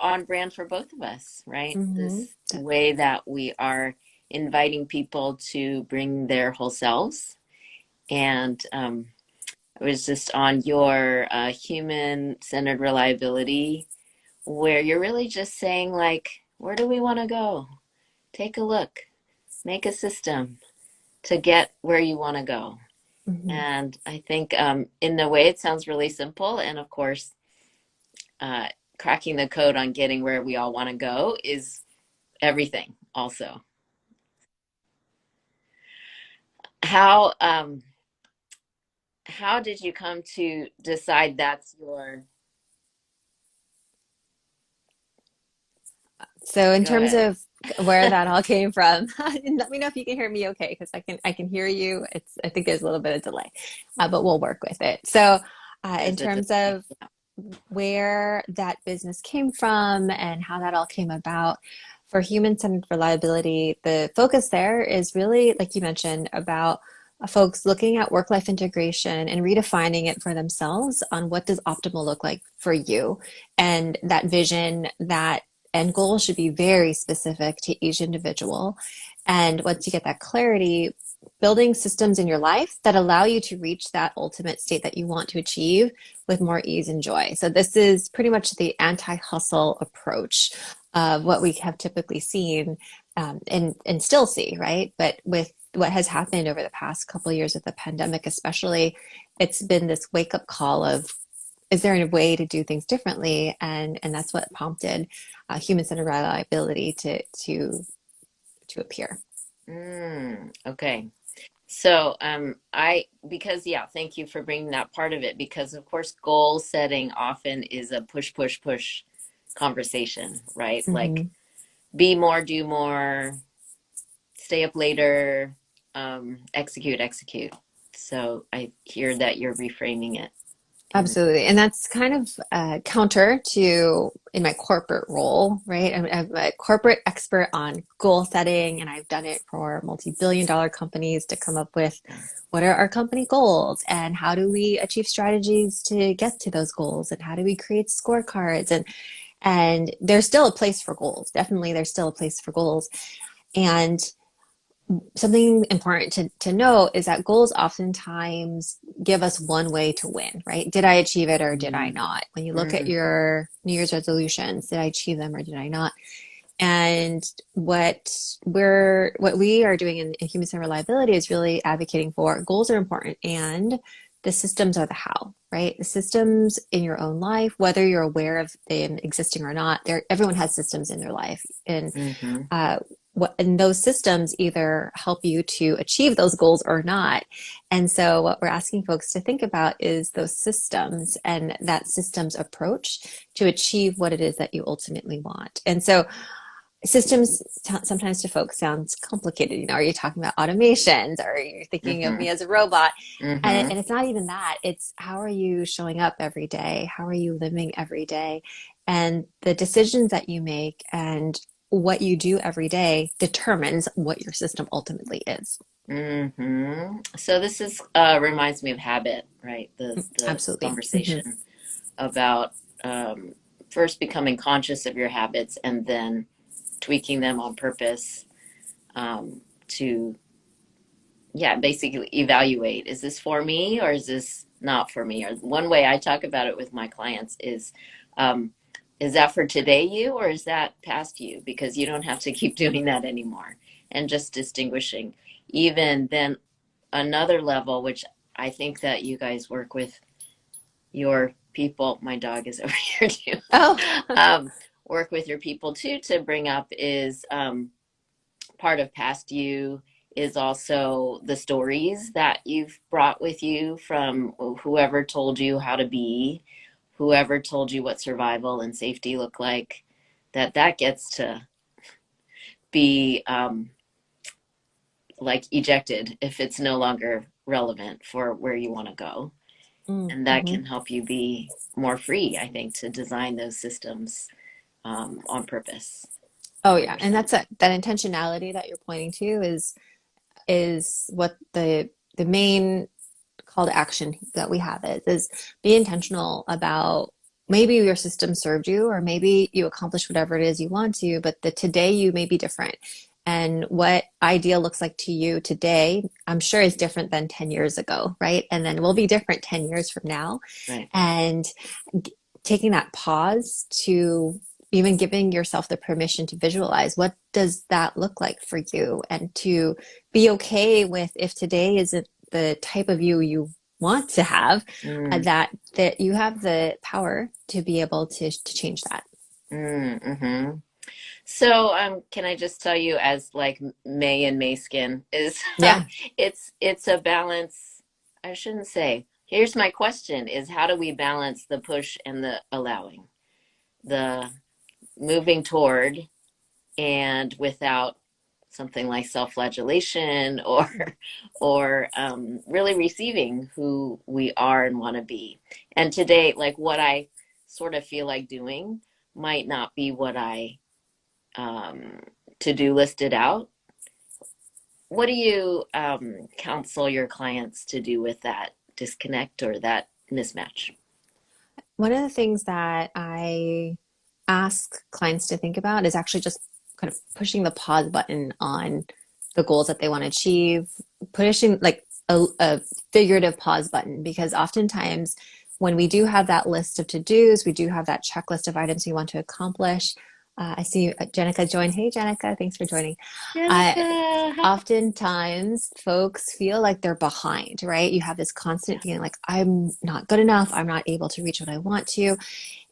on brand for both of us, right? Hmm. This way that we are inviting people to bring their whole selves. And I was just on your human-centered reliability, where you're really just saying, like, where do we want to go? Take a look, make a system to get where you want to go. Hmm. And I think in a way it sounds really simple. And of course, uh, cracking the code on getting where we all want to go is everything also. How how did you come to decide that's your So in go terms ahead? of where that all came from, and let me know if you can hear me okay, because I can hear you. I think there's a little bit of delay, but we'll work with it. So in There's a terms delay. of where that business came from and how that all came about, for human-centered reliability, the focus there is really, like you mentioned, about folks looking at work-life integration and redefining it for themselves on what does optimal look like for you. And that vision, that end goal should be very specific to each individual. And once you get that clarity, building systems in your life that allow you to reach that ultimate state that you want to achieve with more ease and joy. So this is pretty much the anti-hustle approach of what we have typically seen, and still see, right? But with what has happened over the past couple of years with the pandemic, especially, it's been this wake up call of, is there a way to do things differently? And that's what prompted human-centered reliability to appear. Okay. So, I, because, yeah, thank you for bringing that part of it, because of course, goal setting often is a push, push, push conversation, right? Like, Hmm. be more, do more, stay up later, execute, execute. So I hear that you're reframing it in, Absolutely. And that's kind of counter to in my corporate role, right? I'm a corporate expert on goal setting, and I've done it for multi-billion dollar companies to come up with what are our company goals and how do we achieve strategies to get to those goals and how do we create scorecards, and there's still a place for goals. Definitely there's still a place for goals. And something important to know is that goals oftentimes give us one way to win, right? Did I achieve it or did I mm, not? When you look at mm, your New Year's resolutions, did I achieve them or did I not? And what we are doing in human centered reliability is really advocating for goals are important, and the systems are the how, right? The systems in your own life, whether you're aware of them existing or not, there everyone has systems in their life. And mm-hmm. uh, and those systems either help you to achieve those goals or not. And so what we're asking folks to think about is those systems and that systems approach to achieve what it is that you ultimately want. And so systems sometimes to folks sounds complicated. Are you talking about automations, or are you thinking of Mm-hmm. me as a robot? And Mm-hmm. it's not even that. It's how are you showing up every day? How are you living every day? And the decisions that you make and what you do every day determines what your system ultimately is. Mm-hmm. So this is reminds me of habit, right? The Absolutely. Hmm. conversation about um, first becoming conscious of your habits and then tweaking them on purpose, to, yeah, basically evaluate, is this for me or is this not for me? Or one way I talk about it with my clients um, is that for today you or is that past you? Because you don't have to keep doing that anymore. And just distinguishing. Even then, another level, which I think that you guys work with your people, my dog is over here too, Oh, um, work with your people too, to bring up is part of past you is also the stories that you've brought with you from whoever told you how to be, whoever told you what survival and safety look like, that gets to be like ejected if it's no longer relevant for where you want to go. And that mm-hmm. can help you be more free, I think, to design those systems on purpose Oh yeah, and 100%. that's that intentionality that you're pointing to is what the main call to action that we have is be intentional about maybe your system served you, or maybe you accomplished whatever it is you want to, but the today you may be different. And what ideal looks like to you today, I'm sure is different than 10 years ago, right? And then will be different 10 years from now. Right. And taking that pause to even giving yourself the permission to visualize what does that look like for you, and to be okay with if today isn't the type of you want to have, Mm, that you have the power to be able to change that. mm-hmm. So, can I just tell you, as like May and May skin is, Yeah. it's a balance. I shouldn't say. Here's my question: is how do we balance the push and the allowing, the moving toward, and without something like self-flagellation or really receiving who we are and want to be. And today, like what I sort of feel like doing might not be what I um, to do listed out. What do you counsel your clients to do with that disconnect or that mismatch? One of the things that I ask clients to think about is actually just kind of pushing the pause button on the goals that they want to achieve, pushing like a figurative pause button, because oftentimes when we do have that list of to-dos, we do have that checklist of items we want to accomplish. I see Jenica joined. Hey, Jenica, thanks for joining. I Jenica, hi. Oftentimes folks feel like they're behind, right? You have this constant feeling like I'm not good enough, I'm not able to reach what I want to.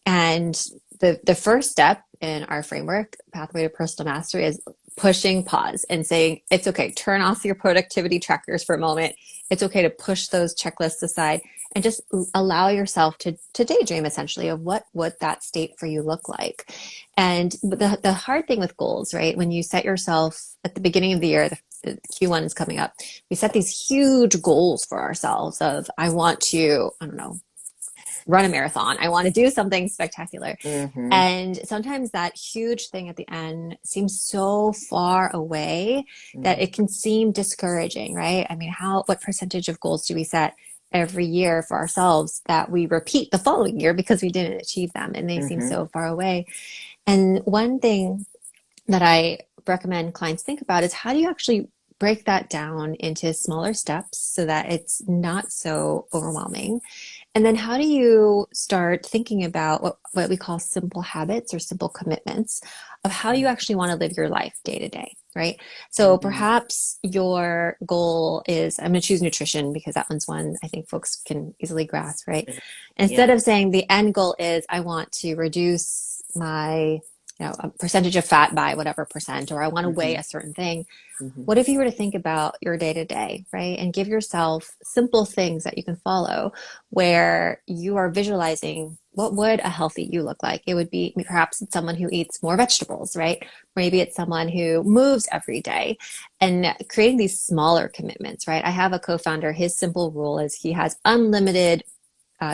And the first step in our framework, Pathway to Personal Mastery, is pushing pause and saying, it's okay, turn off your productivity trackers for a moment. It's okay to push those checklists aside and just allow yourself to daydream essentially of what would that state for you look like. And the hard thing with goals, right? When you set yourself at the beginning of the year, the Q1 is coming up, we set these huge goals for ourselves of, I want to, I don't know, run a marathon. I want to do something spectacular. Mm-hmm. And sometimes that huge thing at the end seems so far away that Mm-hmm. it can seem discouraging, right? I mean, what percentage of goals do we set every year for ourselves that we repeat the following year because we didn't achieve them and they seem Mm-hmm. so far away? And one thing that I recommend clients think about is, how do you actually break that down into smaller steps so that it's not so overwhelming? And then how do you start thinking about what we call simple habits or simple commitments of how you actually want to live your life day to day, right? So Mm-hmm. perhaps your goal is, I'm going to choose nutrition because that one's one I think folks can easily grasp, right? Instead Yeah. of saying the end goal is, I want to reduce my a percentage of fat by whatever percent, or I want to weigh Mm-hmm. a certain thing. Mm-hmm. What if you were to think about your day to day, right? And give yourself simple things that you can follow where you are visualizing what would a healthy you look like? It would be, perhaps it's someone who eats more vegetables, right? Maybe it's someone who moves every day, and creating these smaller commitments, right? I have a co-founder, his simple rule is he has unlimited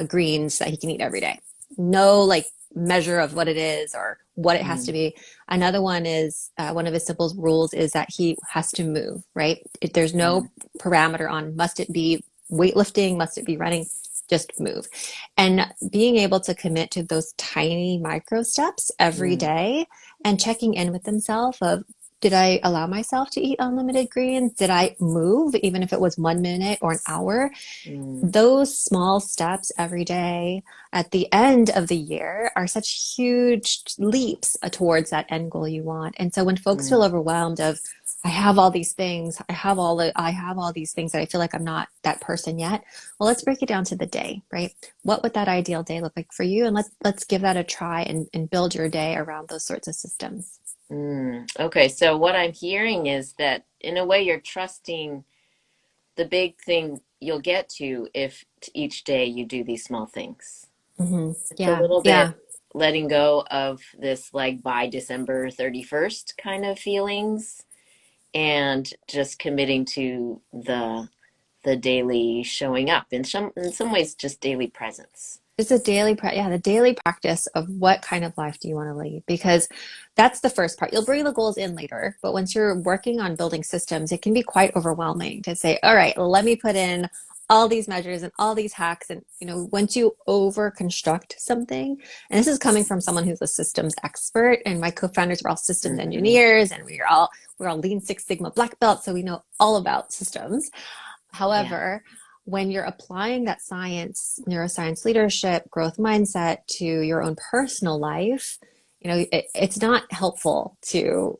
greens that he can eat every day. No like measure of what it is or what it has Mm-hmm. to be. Another one is one of his simple rules is that he has to move, right? If there's no parameter on must it be weightlifting, must it be running, just move. And being able to commit to those tiny micro steps every Mm-hmm. day and checking in with himself of, did I allow myself to eat unlimited greens? Did I move, even if it was 1 minute or an hour? Mm-hmm. Those small steps every day at the end of the year are such huge leaps towards that end goal you want. And so when folks feel overwhelmed of, I have all these things, I have all these things that I feel like I'm not that person yet. Well, let's break it down to the day, right? What would that ideal day look like for you? And let's give that a try and build your day around those sorts of systems. Okay, so what I'm hearing is that in a way you're trusting the big thing you'll get to if each day you do these small things. Mm-hmm. It's a Yeah, little bit yeah. letting go of this like by December 31st kind of feelings and just committing to the daily showing up in some ways just daily presence. It's a the daily practice of what kind of life do you want to lead? Because that's the first part. You'll bring the goals in later, but once you're working on building systems, it can be quite overwhelming to say, all right, let me put in all these measures and all these hacks. And, once you over construct something, and this is coming from someone who's a systems expert, and my co-founders were all systems Hmm. engineers, and we're all Lean Six Sigma black belts, so we know all about systems. Yeah. However, when you're applying that science, neuroscience leadership, growth mindset to your own personal life, it's not helpful to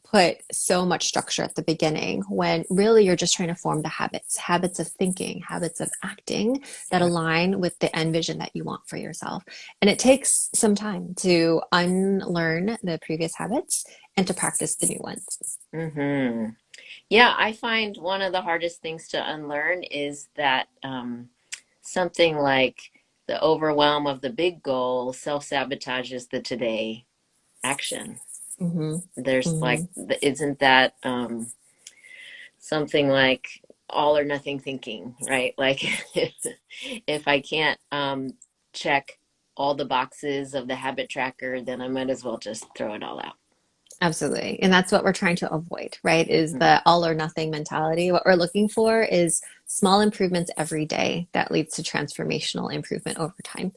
put so much structure at the beginning when really you're just trying to form the habits of thinking, habits of acting that Yeah. align with the end vision that you want for yourself. And it takes some time to unlearn the previous habits and to practice the new ones. Hmm. Yeah, I find one of the hardest things to unlearn is that something like the overwhelm of the big goal self-sabotages the today action. Mm-hmm. There's like, Mm-hmm. isn't that something like all or nothing thinking, right? Like if I can't check all the boxes of the habit tracker, then I might as well just throw it all out. Absolutely. And that's what we're trying to avoid, right? Is Mm, the all or nothing mentality. What we're looking for is small improvements every day that leads to transformational improvement over time.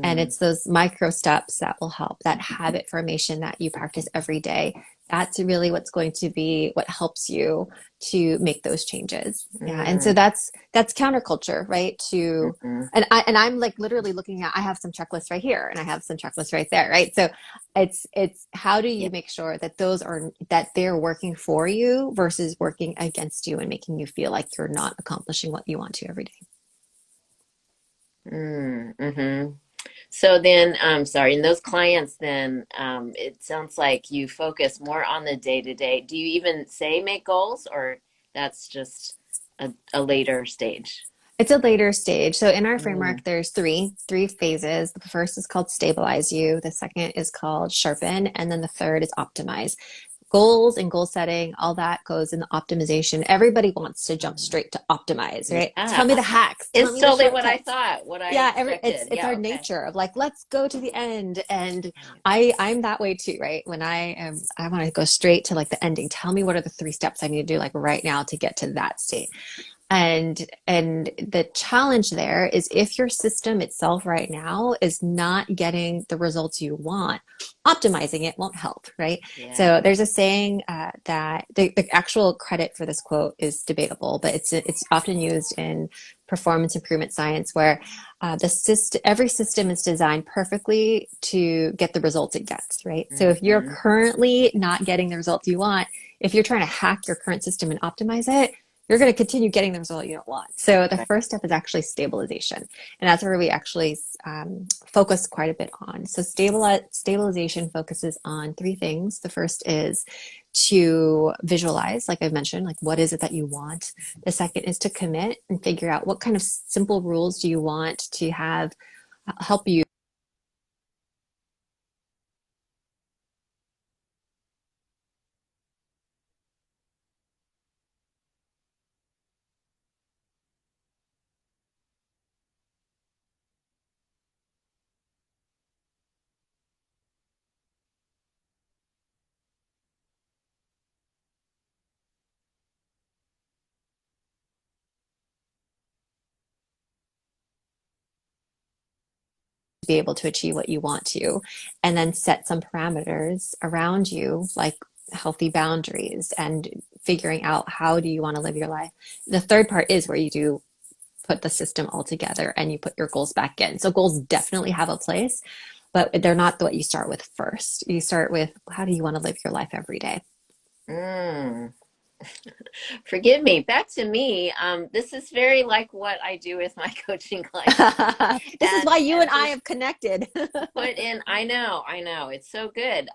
And mm, it's those micro steps that will help, that habit formation that you practice every day. That's really what's going to be what helps you to make those changes. Yeah. And so mm, that's counterculture, right? mm, And I'm like literally looking at, I have some checklists right here and I have some checklists right there, right? So it's how do yeah. you make sure that that they're working for you versus working against you and making you feel like you're not accomplishing what you want to every day. Mm-hmm. So then, sorry, and those clients then, it sounds like you focus more on the day to day. Do you even say make goals, or that's just a later stage? It's a later stage. So in our Mm, framework, there's three phases. The first is called stabilize you. The second is called sharpen. And then the third is optimize. Goals and goal setting, all that goes in the optimization. Everybody wants to jump mm. straight to optimize, right? Tell me Yeah, the hacks. Tell it's me the totally what I shortcuts. thought, what I Yeah, it's expected. it's Yeah, our okay. nature of like, let's go to the end. And Right. I'm that way too, right? When I want to go straight to like the ending. Tell me what are the three steps I need to do like right now to get to that state. And the challenge there is if your system itself right now is not getting the results you want, optimizing it won't help, right? Yeah. So there's a saying that the actual credit for this quote is debatable, but it's often used in performance improvement science where every system is designed perfectly to get the results it gets, right? So if you're Hmm. currently not getting the results you want, if you're trying to hack your current system and optimize it, you're going to continue getting the result you don't want. So the Right. first step is actually stabilization. And that's where we actually focus quite a bit on. So stabilization focuses on three things. The first is to visualize, like I mentioned, like what is it that you want? The second is to commit and figure out what kind of simple rules do you want to have help you be able to achieve what you want to, and then set some parameters around you, like healthy boundaries and figuring out how do you want to live your life. The third part is where you do put the system all together and you put your goals back in. So goals definitely have a place, but they're not what you start with first. You start with how do you want to live your life every day? Mm. Forgive me. Back to me. This is very like what I do with my coaching clients, This is why you and and I just have connected. put in. I know. It's so good.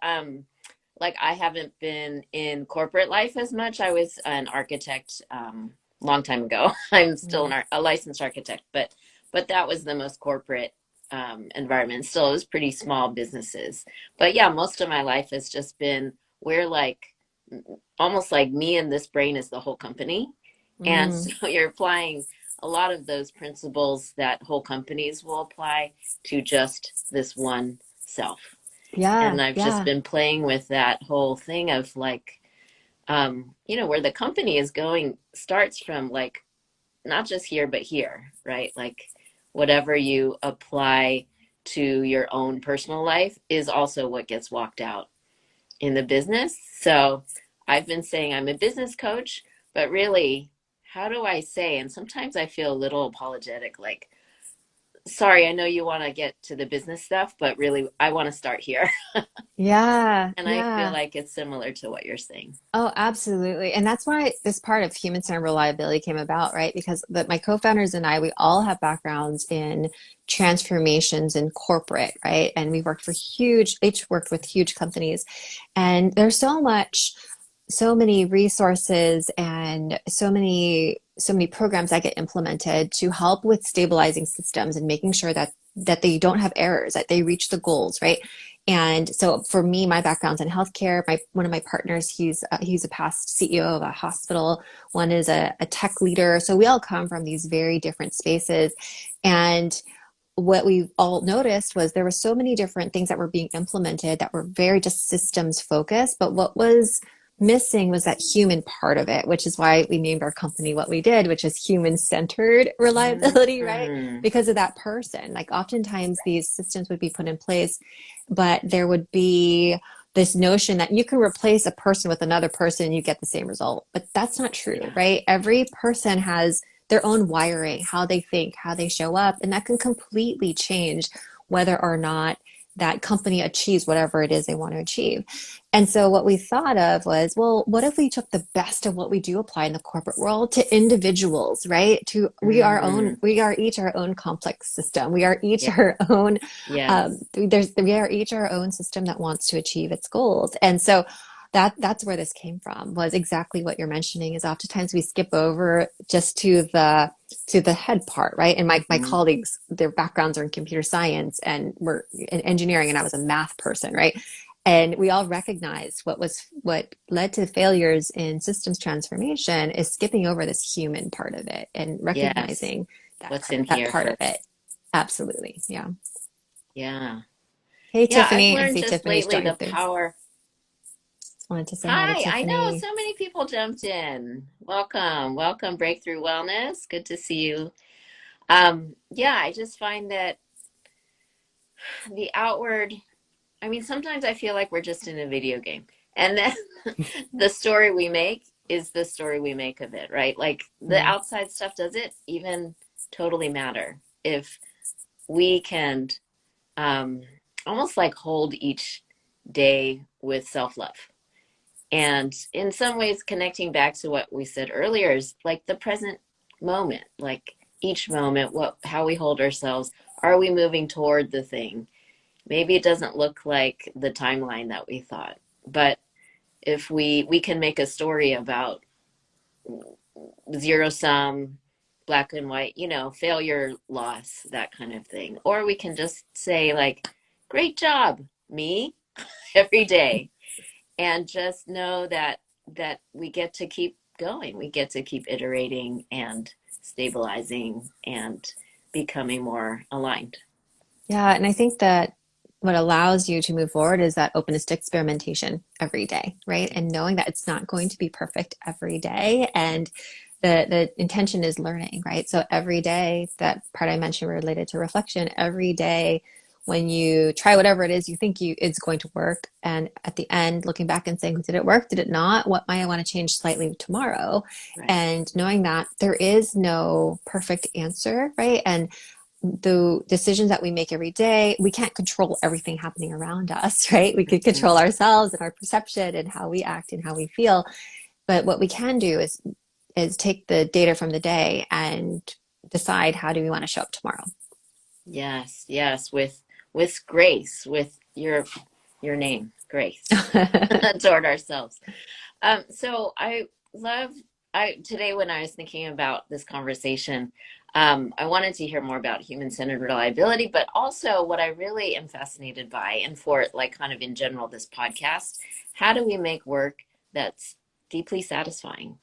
Like I haven't been in corporate life as much. I was an architect long time ago. I'm still a licensed architect, but that was the most corporate environment. Still, it was pretty small businesses. But yeah, most of my life has just been where like almost like me and this brain is the whole company. And Mm, so you're applying a lot of those principles that whole companies will apply to just this one self. yeah, And I've just yeah. been playing with that whole thing of like, where the company is going starts from like not just here, but here, right? Like whatever you apply to your own personal life is also what gets walked out in the business. So I've been saying I'm a business coach, but really, how do I say? And sometimes I feel a little apologetic, like, sorry, I know you want to get to the business stuff, but really, I want to start here. Yeah, And I feel yeah. like it's similar to what you're saying. Oh, absolutely. And that's why this part of human-centered reliability came about, right? Because my co-founders and I, we all have backgrounds in transformations in corporate, right? And we've worked for each worked with huge companies. And there's so many resources and so many programs that get implemented to help with stabilizing systems and making sure that they don't have errors, that they reach the goals, right? And so for me, my background's in healthcare. One of my partners, he's a past CEO of a hospital. One is a tech leader. So we all come from these very different spaces. And what we all noticed was there were so many different things that were being implemented that were very just systems focused. But what was missing was that human part of it, which is why we named our company what we did, which is human centered reliability, right? Mm-hmm. Because of that person. Like oftentimes these systems would be put in place, but there would be this notion that you can replace a person with another person and you get the same result. But that's not true, Yeah. right? Every person has their own wiring, how they think, how they show up, and that can completely change whether or not that company achieves whatever it is they want to achieve. And so what we thought of was, well, what if we took the best of what we do apply in the corporate world to individuals, right? Mm-hmm. We are each our own complex system. We are each Yeah. our own, Yes. we are each our own system that wants to achieve its goals. And so that's where this came from, was exactly what you're mentioning, is oftentimes we skip over just to the head part, right? And my Mm-hmm. colleagues, their backgrounds are in computer science and we're in engineering, and I was a math person, right? And we all recognized what led to failures in systems transformation is skipping over this human part of it and Yes. recognizing What's in that here part of it. first? Absolutely. Yeah. Yeah. Hey, Yeah. I've Tiffany. I learned see just Tiffany's lately joined the through. power. Just wanted to say hi to Hi. I know Tiffany. so many people jumped in. Welcome. Welcome, Breakthrough Wellness. Good to see you. Yeah, I just find that the outward, I mean, sometimes I feel like we're just in a video game. And then the story we make is the story we make of it, right? Like the Mm. outside stuff, does it even totally matter if we can um, almost like hold each day with self love? And in some ways, connecting back to what we said earlier is like the present moment, like each moment, how we hold ourselves. Are we moving toward the thing? Maybe it doesn't look like the timeline that we thought, but if we can make a story about zero sum, black and white, failure, loss, that kind of thing, or we can just say like, great job, me, every day, and just know that we get to keep going, we get to keep iterating and stabilizing and becoming more aligned. Yeah, and I think that what allows you to move forward is that openness to experimentation every day, right? And knowing that it's not going to be perfect every day. And the intention is learning, right? So every day, that part I mentioned related to reflection, every day when you try whatever it is you think it's going to work, and at the end looking back and saying, did it work? Did it not? What might I want to change slightly tomorrow? Right. And knowing that there is no perfect answer, right? And the decisions that we make every day, we can't control everything happening around us, right? We can control Mm-hmm. ourselves and our perception and how we act and how we feel. But what we can do is take the data from the day and decide, how do we want to show up tomorrow. Yes, yes, with grace, with your name, grace, toward ourselves. So I love I today when I was thinking about this conversation, I wanted to hear more about human-centered reliability, but also what I really am fascinated by, and for like kind of in general, this podcast, how do we make work that's deeply satisfying?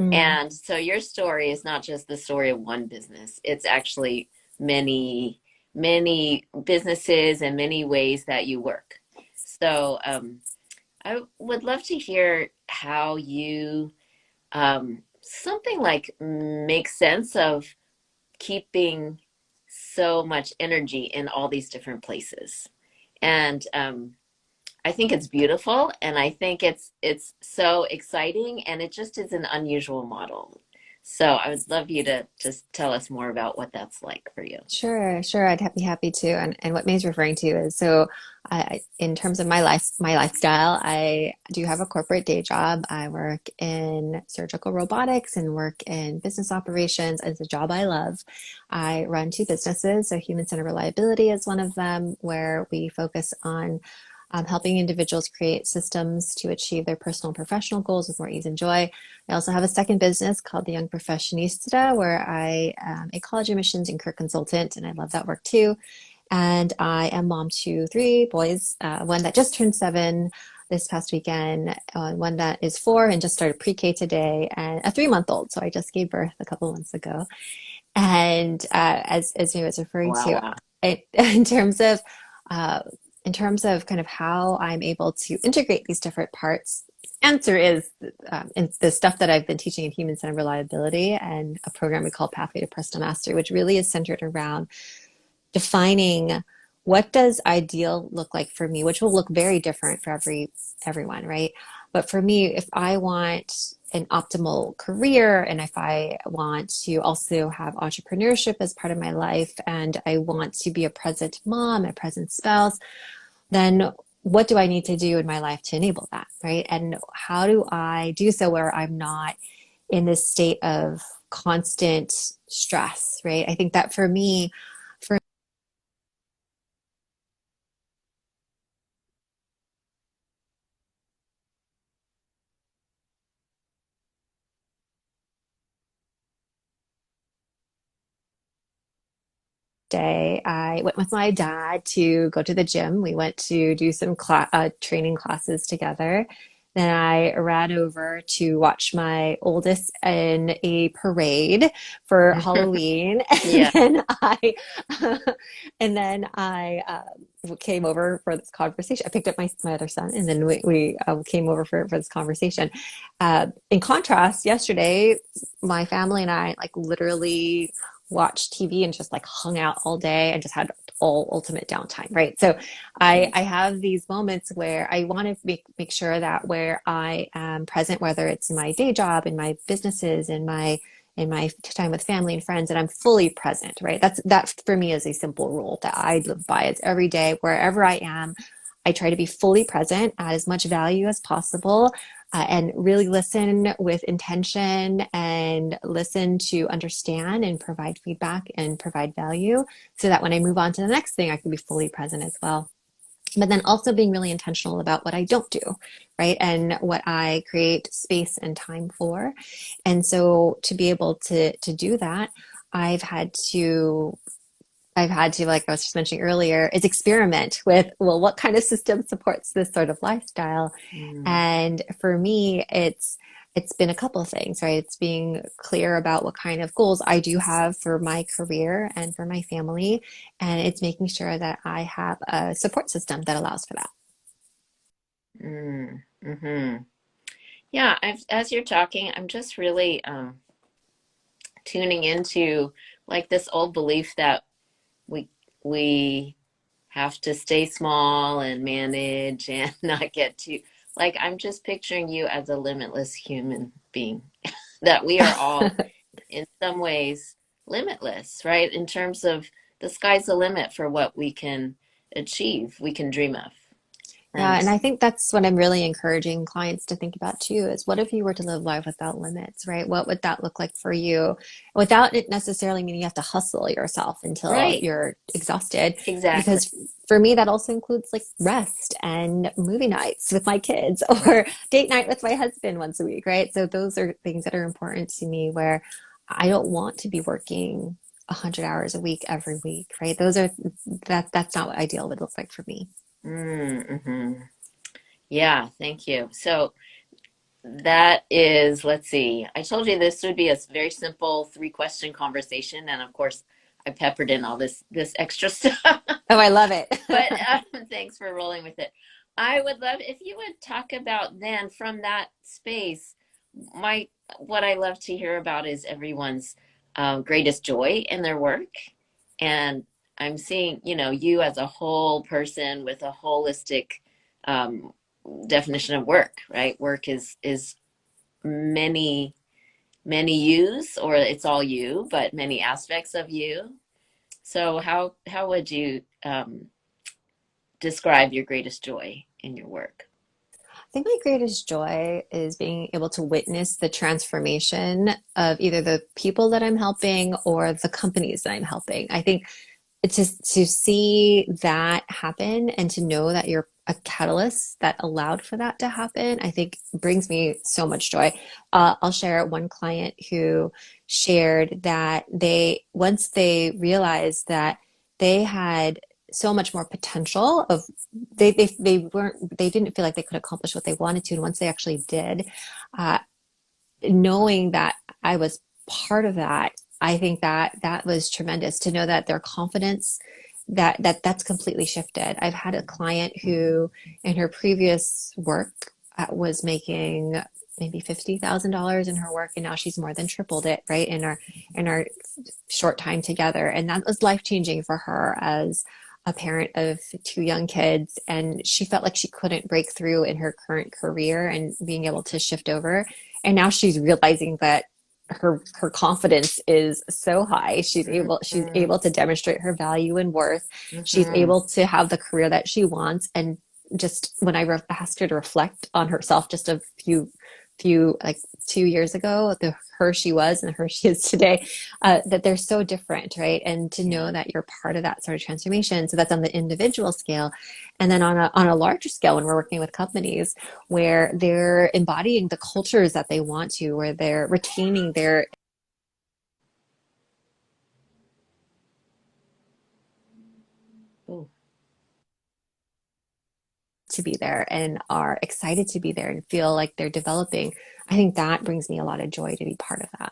Mm, And so your story is not just the story of one business. It's actually many, many businesses and many ways that you work. So I would love to hear how you something like make sense of keeping so much energy in all these different places. And I think it's beautiful, and I think it's so exciting, and it just is an unusual model. So I would love you to just tell us more about what that's like for you. Sure, sure. Be happy to. And what May's referring to is in terms of my lifestyle, I do have a corporate day job. I work in surgical robotics and work in business operations. It's a job I love. I run two businesses. So human-centered reliability is one of them, where we focus on helping individuals create systems to achieve their personal and professional goals with more ease and joy. I also have a second business called The Young Professionista, where I am a college admissions and career consultant, and I love that work too. And I am mom to three boys, one that just turned 7 this past weekend, one that is 4 and just started pre-K today, and a 3 month old. So I just gave birth a couple of months ago. And as you was referring Wow, to, wow. it, in terms of uh, in terms of kind of how I'm able to integrate these different parts, answer is in the stuff that I've been teaching in human-centered reliability and a program we call Pathway to Personal Mastery, which really is centered around defining what does ideal look like for me, which will look very different for everyone, right? But for me, if I want an optimal career and if I want to also have entrepreneurship as part of my life and I want to be a present mom, a present spouse, then what do I need to do in my life to enable that, right? And how do I do so where I'm not in this state of constant stress, right? I think that for me, for day, I went with my dad to go to the gym. We went to do some training classes together. Then I ran over to watch my oldest in a parade for Halloween, Yeah. and then I came over for this conversation. I picked up my other son, and then we came over for this conversation. In contrast, yesterday, my family and I like literally watched TV and just like hung out all day and just had all ultimate downtime, right? So I have these moments where I want to make sure that where I am present, whether it's in my day job, in my businesses, in my time with family and friends, and I'm fully present, right? That for me is a simple rule that I live by. It's every day, wherever I am, I try to be fully present, add as much value as possible, and really listen with intention and listen to understand and provide feedback and provide value so that when I move on to the next thing, I can be fully present as well. But then also being really intentional about what I don't do, right? And what I create space and time for. And so to be able to do that, I've had to like I was just mentioning earlier, is experiment with, well, what kind of system supports this sort of lifestyle? Mm. And for me, it's been a couple of things, right? It's being clear about what kind of goals I do have for my career and for my family, and it's making sure that I have a support system that allows for that. Mm. Hmm. Yeah, as you're talking, I'm just really tuning into like this old belief that we we have to stay small and manage and not get too like I'm just picturing you as a limitless human being that we are all in some ways limitless, right? In terms of the sky's the limit for what we can achieve, we can dream of. Yeah, And and I think that's what I'm really encouraging clients to think about too, is what if you were to live life without limits, right? What would that look like for you? Without it necessarily meaning you have to hustle yourself until right, you're exhausted. exactly. Because for me, that also includes like rest and movie nights with my kids or date night with my husband once a week, right? So those are things that are important to me where I don't want to be working 100 hours a week every week, right? That's not what ideal would look like for me. Mm-hmm. Yeah, thank you. So that is, let's see, I told you this would be a very simple 3 question conversation, and of course, I peppered in all this extra stuff. Oh, I love it. But thanks for rolling with it. I would love if you would talk about then from that space, my what I love to hear about is everyone's greatest joy in their work, and I'm seeing, you as a whole person with a holistic um, definition of work, right? Work is many many yous, or it's all you, but many aspects of you. So how would you describe your greatest joy in your work? I think my greatest joy is being able to witness the transformation of either the people that I'm helping or the companies that I'm helping. I think it's just to see that happen and to know that you're a catalyst that allowed for that to happen, I think brings me so much joy. I'll share one client who shared that once they realized that they had so much more potential of they didn't feel like they could accomplish what they wanted to, and once they actually did, uh, knowing that I was part of that, I think that that was tremendous to know that their confidence that's completely shifted. I've had a client who in her previous work was making maybe $50,000 in her work, and now she's more than tripled it, right, in our short time together. And that was life changing for her as a parent of two young kids. And she felt like she couldn't break through in her current career and being able to shift over. And now she's realizing that her confidence is so high. She's able to demonstrate her value and worth. She's Mm-hmm. able to have the career that she wants. And just when I asked her to reflect on herself just a few like 2 years ago, the her she was and the her she is today, that they're so different, right? And to know Yeah. that you're part of that sort of transformation. So that's on the individual scale. And then on a larger scale, when we're working with companies where they're embodying the cultures that they want to, where they're retaining their Ooh. to be there and are excited to be there and feel like they're developing, I think that brings me a lot of joy to be part of that.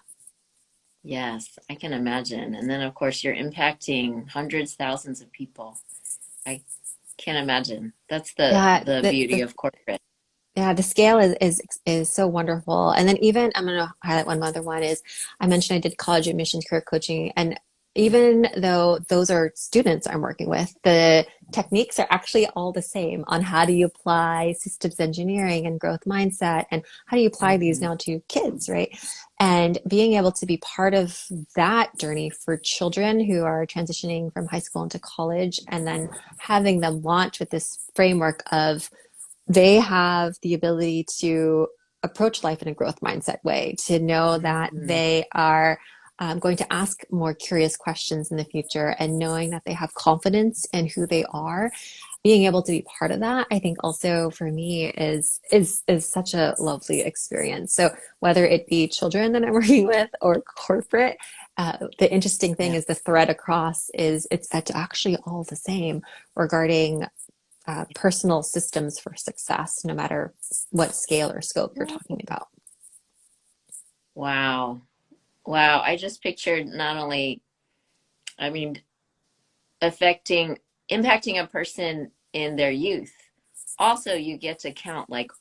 Yes, I can imagine. And then, of course, you're impacting hundreds, thousands of people. I can't imagine. That's Yeah, the beauty of corporate. yeah, the scale is so wonderful. And then even I'm going to highlight one other one is I mentioned I did college admissions career coaching, and even though those are students I'm working with, the techniques are actually all the same on how do you apply systems engineering and growth mindset, and how do you apply these Mm-hmm. now to kids, right? And being able to be part of that journey for children who are transitioning from high school into college, and then having them launch with this framework of they have the ability to approach life in a growth mindset way, to know that Mm-hmm. they are going to ask more curious questions in the future, and knowing that they have confidence in who they are, being able to be part of that, I think also for me is such a lovely experience. So whether it be children that I'm working with or corporate, the interesting thing Yeah. is the thread across is it's actually all the same regarding personal systems for success, no matter what scale or scope you're talking about. Wow. Wow. I just pictured not only, I mean, affecting, impacting a person in their youth. Also, you get to count like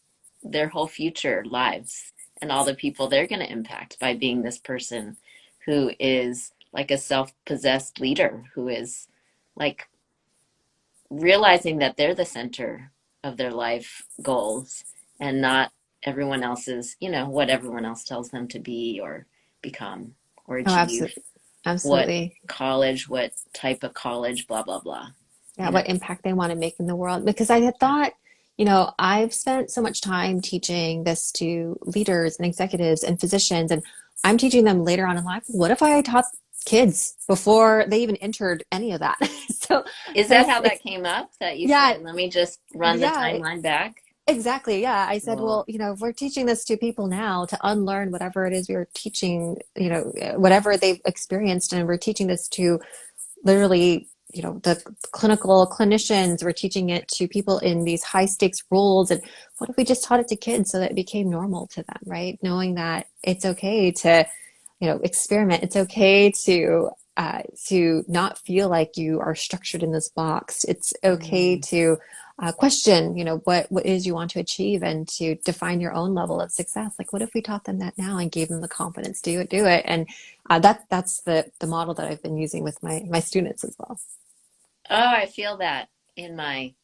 their whole future lives and all the people they're going to impact by being this person who is like a self-possessed leader who is like realizing that they're the center of their life goals and not everyone else's, what everyone else tells them to be or become or Oh, achieve, absolutely. what Absolutely. college, what type of college, blah, blah, blah, Yeah, you know? what impact they want to make in the world. Because I had thought, I've spent so much time teaching this to leaders and executives and physicians, and I'm teaching them later on in life. What if I taught kids before they even entered any of that? So Is that this, how it's, that came up that you yeah, said, let me just run the yeah, timeline back? exactly. Yeah. I said, Well, well, if we're teaching this to people now to unlearn whatever it is we were teaching, whatever they've experienced, and we're teaching this to literally, the clinical clinicians, we're teaching it to people in these high stakes roles. And what if we just taught it to kids so that it became normal to them, right? Knowing that it's okay to, experiment. It's okay to not feel like you are structured in this box. It's okay mm, to question, what it is you want to achieve and to define your own level of success. Like, what if we taught them that now and gave them the confidence to do it? And that's the model that I've been using with my students as well. Oh, I feel that in my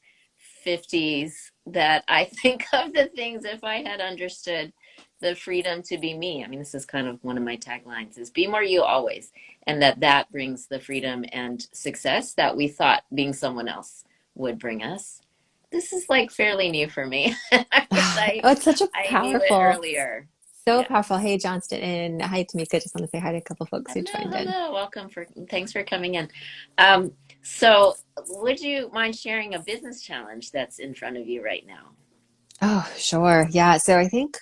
50s that I think of the things if I had understood the freedom to be me. I mean, this is kind of one of my taglines is be more you always. And that brings the freedom and success that we thought being someone else would bring us. This is like fairly new for me. I wish Oh, it's such a I knew it powerful, earlier. so Yeah. powerful. Hey, Johnston, and hi, Tamika. Just want to say hi to a couple folks who Hello, joined in. hello. Thanks for coming in. So would you mind sharing a business challenge that's in front of you right now? Oh, sure. Yeah. So I think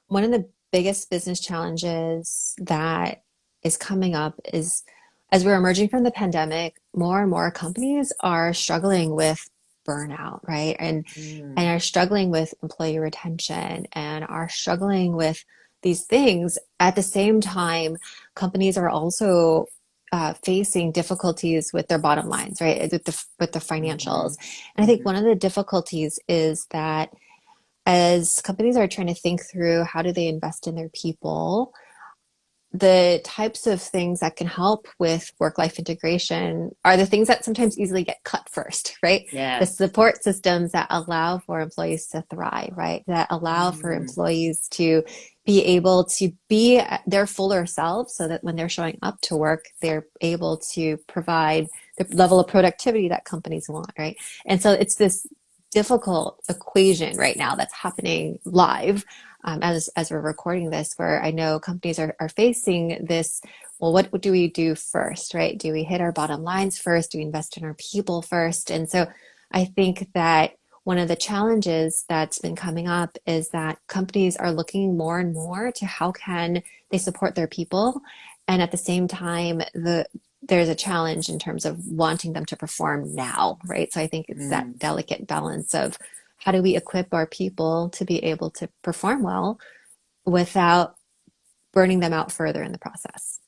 one of the biggest business challenges that is coming up is as we're emerging from the pandemic, more and more companies are struggling with burnout, right? And Mm, are struggling with employee retention and are struggling with these things. At the same time, companies are also facing difficulties with their bottom lines, right? With the mm-hmm, financials. And I think mm-hmm. one of the difficulties is that as companies are trying to think through how do they invest in their people, the types of things that can help with work-life integration are the things that sometimes easily get cut first, right? The Yes. support systems that allow for employees to thrive, right? That allow for Mm, employees to be able to be their fuller selves so that when they're showing up to work, they're able to provide the level of productivity that companies want, right? And so it's this difficult equation right now that's happening live as we're recording this, where I know companies are facing this. Well, what do we do first, right? Do we hit our bottom lines first? Do we invest in our people first? And so I think that one of the challenges that's been coming up is that companies are looking more and more to how can they support their people, and at the same time, there's a challenge in terms of wanting them to perform now, right? So I think it's that mm, delicate balance of how do we equip our people to be able to perform well without burning them out further in the process.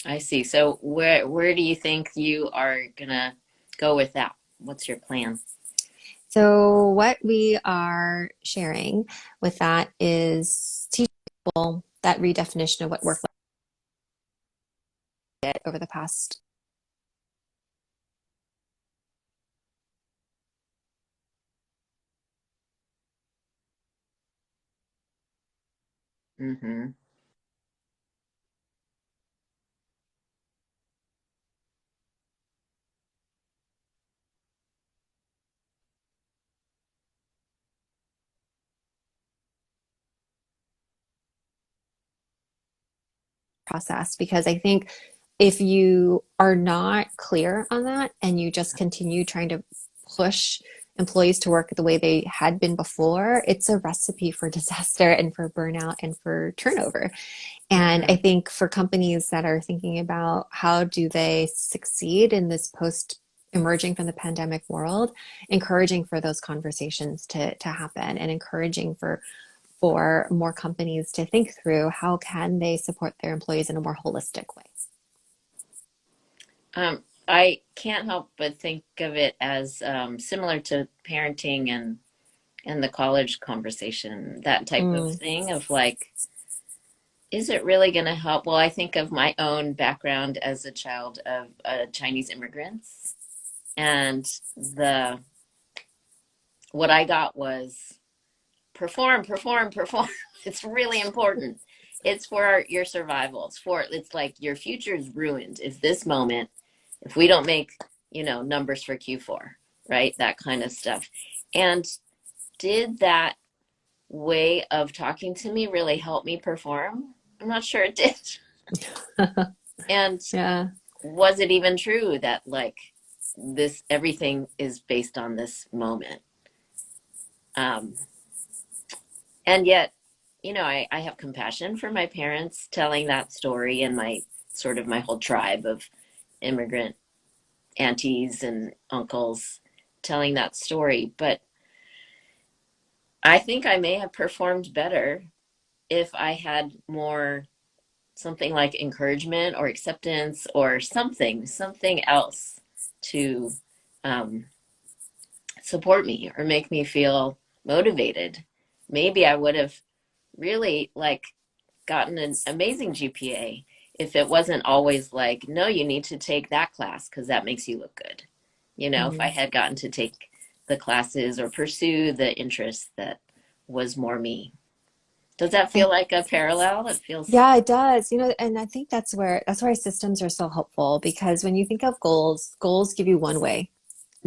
I see. So where do you think you are gonna go with that? What's your plan? So, what we are sharing with that is teaching people that redefinition of what work life did over the past. Mm-hmm. Process, because I think if you are not clear on that and you just continue trying to push employees to work the way they had been before, it's a recipe for disaster and for burnout and for turnover. And I Mm-hmm. think for companies that are thinking about how do they succeed in this post emerging from the pandemic world, encouraging for those conversations to happen and encouraging for more companies to think through how can they support their employees in a more holistic way. I can't help but think of it as similar to parenting and the college conversation, that type of Mm, thing of like, is it really going to help? Well, I think of my own background as a child of Chinese immigrants, and the what I got was perform, perform, perform. It's really important. It's for your survival. It's like your future is ruined if this moment, if we don't make, numbers for Q4, right? That kind of stuff. And did that way of talking to me really help me perform? I'm not sure it did. And yeah. was it even true that like this everything is based on this moment? Um, and yet, I have compassion for my parents telling that story and my sort of my whole tribe of immigrant aunties and uncles telling that story. But I think I may have performed better if I had more something like encouragement or acceptance or something else to um, support me or make me feel motivated. Maybe I would have really like gotten an amazing GPA if it wasn't always like, no, you need to take that class because that makes you look good. You know, if I Mhm. had gotten to take the classes or pursue the interest that was more me. Does that feel And like a parallel? It feels, yeah, it does. And I think that's why systems are so helpful because when you think of goals, goals give you one way.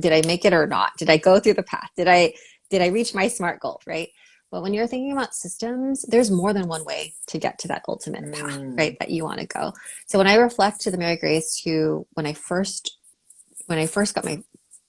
Did I make it or not? Did I go through the path? Did I reach my SMART goal, right? But when you're thinking about systems, there's more than one way to get to that ultimate path, mm, right? That you want to go. So when I reflect to the Mary Grace who when I first got my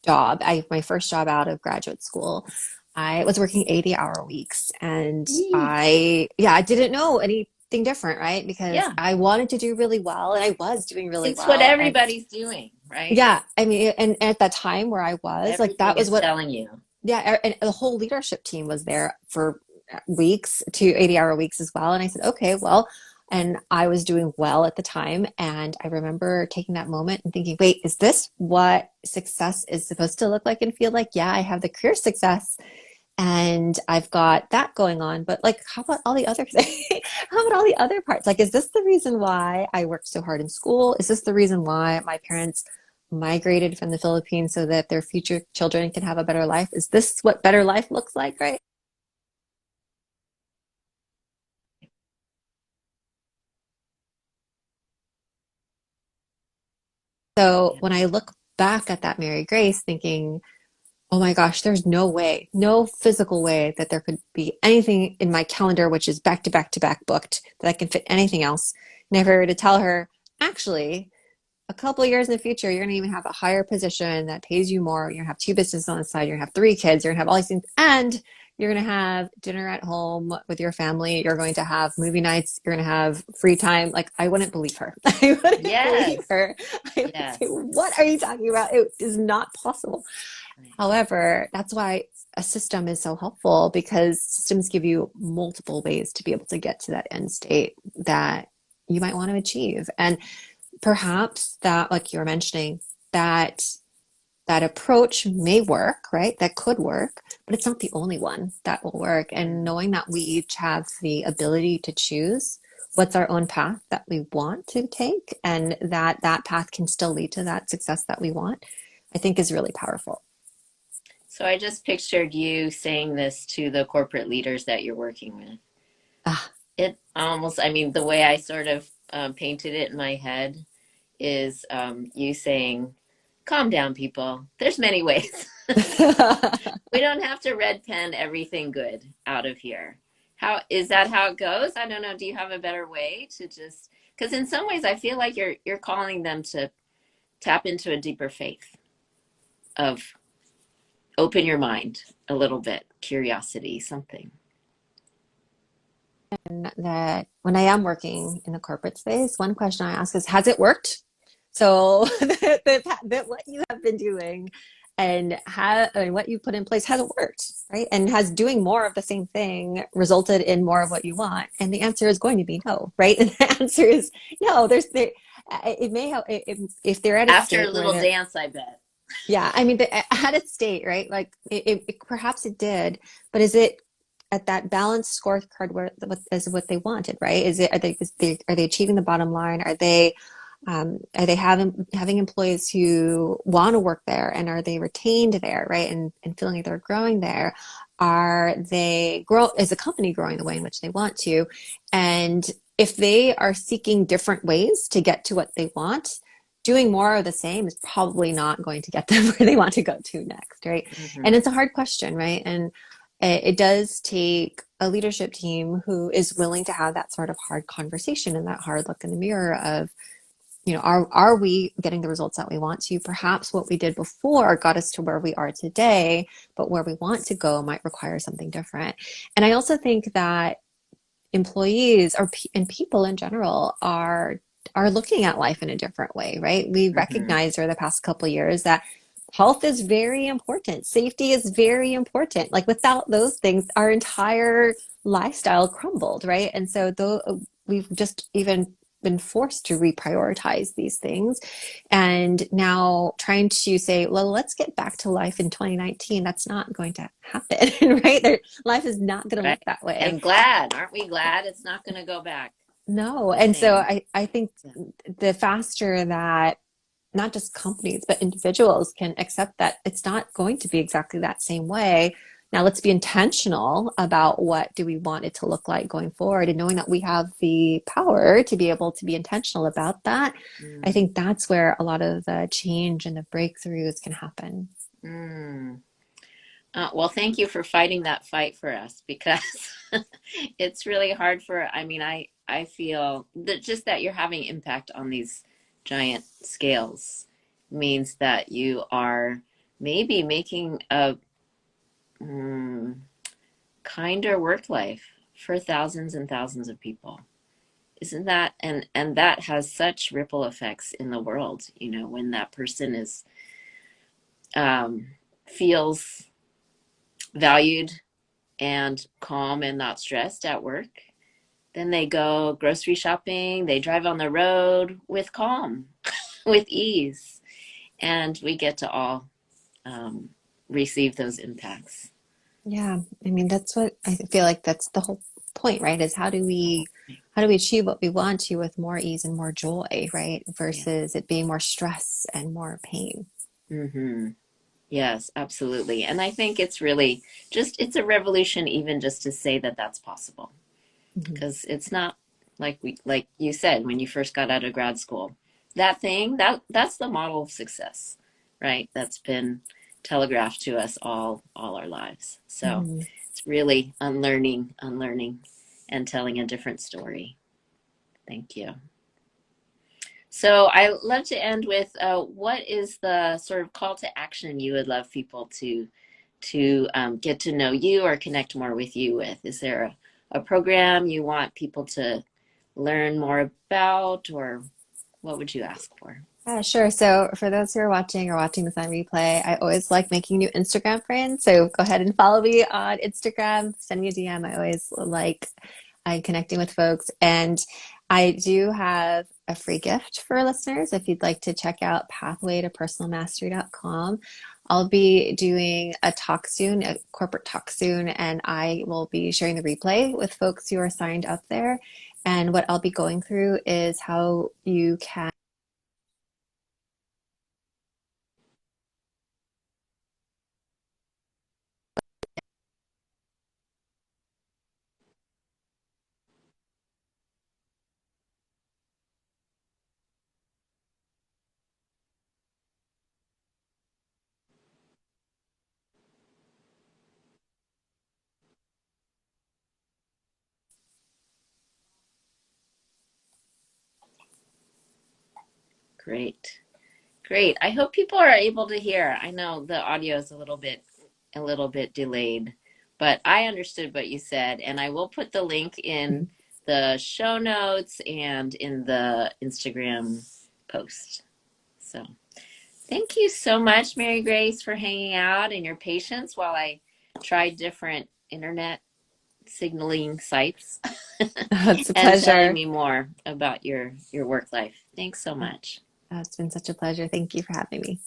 job, my first job out of graduate school, I was working 80-hour weeks and I didn't know anything different, right? Because yeah, I wanted to do really well and I was doing really it's what well. And everybody's doing, right? yeah, I mean, and at that time where I was, like that Everything was is what, telling you. yeah, and the whole leadership team was there for weeks to 80-hour weeks as well. And I said, okay, well, and I was doing well at the time. And I remember taking that moment and thinking, wait, is this what success is supposed to look like and feel like? Yeah, I have the career success and I've got that going on, but like, how about all the other things? How about all the other parts? Like, is this the reason why I worked so hard in school? Is this the reason why my parents migrated from the Philippines so that their future children can have a better life? Is this what better life looks like, right? So Yeah. when I look back at that Mary Grace, thinking, oh my gosh, there's no way, no physical way that there could be anything in my calendar, which is back to back to back booked, that I can fit anything else. Never to tell her, actually, a couple of years in the future, you're going to even have a higher position that pays you more. You're going to have two businesses on the side. You're going to have three kids. You're going to have all these things. And you're going to have dinner at home with your family. You're going to have movie nights. You're going to have free time. Like, I wouldn't believe her. I wouldn't believe Yes. her. I would say, Yes. what are you talking about? It is not possible. Right. However, that's why a system is so helpful because systems give you multiple ways to be able to get to that end state that you might want to achieve. And perhaps that, like you were mentioning, that that approach may work, right? That could work, but it's not the only one that will work. And Mm. knowing that we each have the ability to choose what's our own path that we want to take and that that path can still lead to that success that we want, I think is really powerful. So I just pictured you saying this to the corporate leaders that you're working with. Ah, It almost, I mean, the way I sort of painted it in my head is you saying, calm down, people. There's many ways. We don't have to red pen everything good out of here. How is that how it goes? I don't know. Do you have a better way to just, because in some ways I feel like you're calling them to tap into a deeper faith of open your mind a little bit, curiosity, something. that when I am working in the corporate space, one question I ask is, has it worked? So that what you have been doing and what you put in place, has it worked, right? And has doing more of the same thing resulted in more of what you want? And the answer is going to be no, right? And the answer is no. It may have, if they're at a After a state where little they're, dance, I bet. yeah, I mean, at its state, right? Like perhaps it did, but is it at that balanced scorecard where what is what they wanted, right? Is it are they achieving the bottom line? Are they having employees who want to work there and are they retained there, right? And feeling like they're growing there? Are they grow is the company growing the way in which they want to? And if they are seeking different ways to get to what they want, doing more of the same is probably not going to get them where they want to go to next, right? And Mm-hmm. it's a hard question, right? And it does take a leadership team who is willing to have that sort of hard conversation and that hard look in the mirror of, are we getting the results that we want to? Perhaps what we did before got us to where we are today, but where we want to go might require something different. And I also think that employees and people in general are looking at life in a different way, right? We Mm-hmm. recognize over the past couple of years that health is very important. Safety is very important. Like without those things, our entire lifestyle crumbled, right? And so though we've just even been forced to reprioritize these things. And now trying to say, well, let's get back to life in 2019, that's not going to happen, right? Life is not going to Right. look that way. And glad, aren't we glad it's not going to go back No. the And so same? I think Yeah. the faster that not just companies, but individuals can accept that it's not going to be exactly that same way. Now let's be intentional about what do we want it to look like going forward and knowing that we have the power to be able to be intentional about that. I Mm, think that's where a lot of the change and the breakthroughs can happen. mm. Well, thank you for fighting that fight for us because it's really hard for, I mean, I feel that just that you're having impact on these giant scales means that you are maybe making a mm, kinder work life for thousands and thousands of people. Isn't that, and that has such ripple effects in the world, you know, when that person is um, feels valued and calm and not stressed at work. Then they go grocery shopping, they drive on the road with calm, with ease, and we get to all um, receive those impacts. Yeah, I mean that's what I feel like that's the whole point, right? Is how do we achieve what we want to with more ease and more joy, right? Yeah. Versus it being more stress and more pain. Mm-hmm. Yes, absolutely. And I think it's really just, it's a revolution even just to say that that's possible. Mhm. Because it's not like you said when you first got out of grad school. That thing, that's the model of success, right? That's been telegraphed to us all our lives. So Mhm. it's really unlearning, and telling a different story. Thank you. So I love to end with what is the sort of call to action you would love people to get to know you or connect more with you with? Is there a program you want people to learn more about, or what would you ask for? Yeah, sure. So for those who are watching or watching this on replay, I always like making new Instagram friends. So go ahead and follow me on Instagram. Send me a DM. I always like connecting with folks. And I do have a free gift for listeners if you'd like to check out pathwaytopersonalmastery.com. I'll be doing a talk soon, a corporate talk soon, and I will be sharing the replay with folks who are signed up there. And what I'll be going through is how you can Great. Great. I hope people are able to hear. I know the audio is a little bit delayed, but I understood what you said, and I will put the link in the show notes and in the Instagram post. So, thank you so much, Mary Grace, for hanging out and your patience while I tried different internet signaling sites it's a and telling pleasure. me more about your work life. Thanks so much. It's been such a pleasure. Thank you for having me.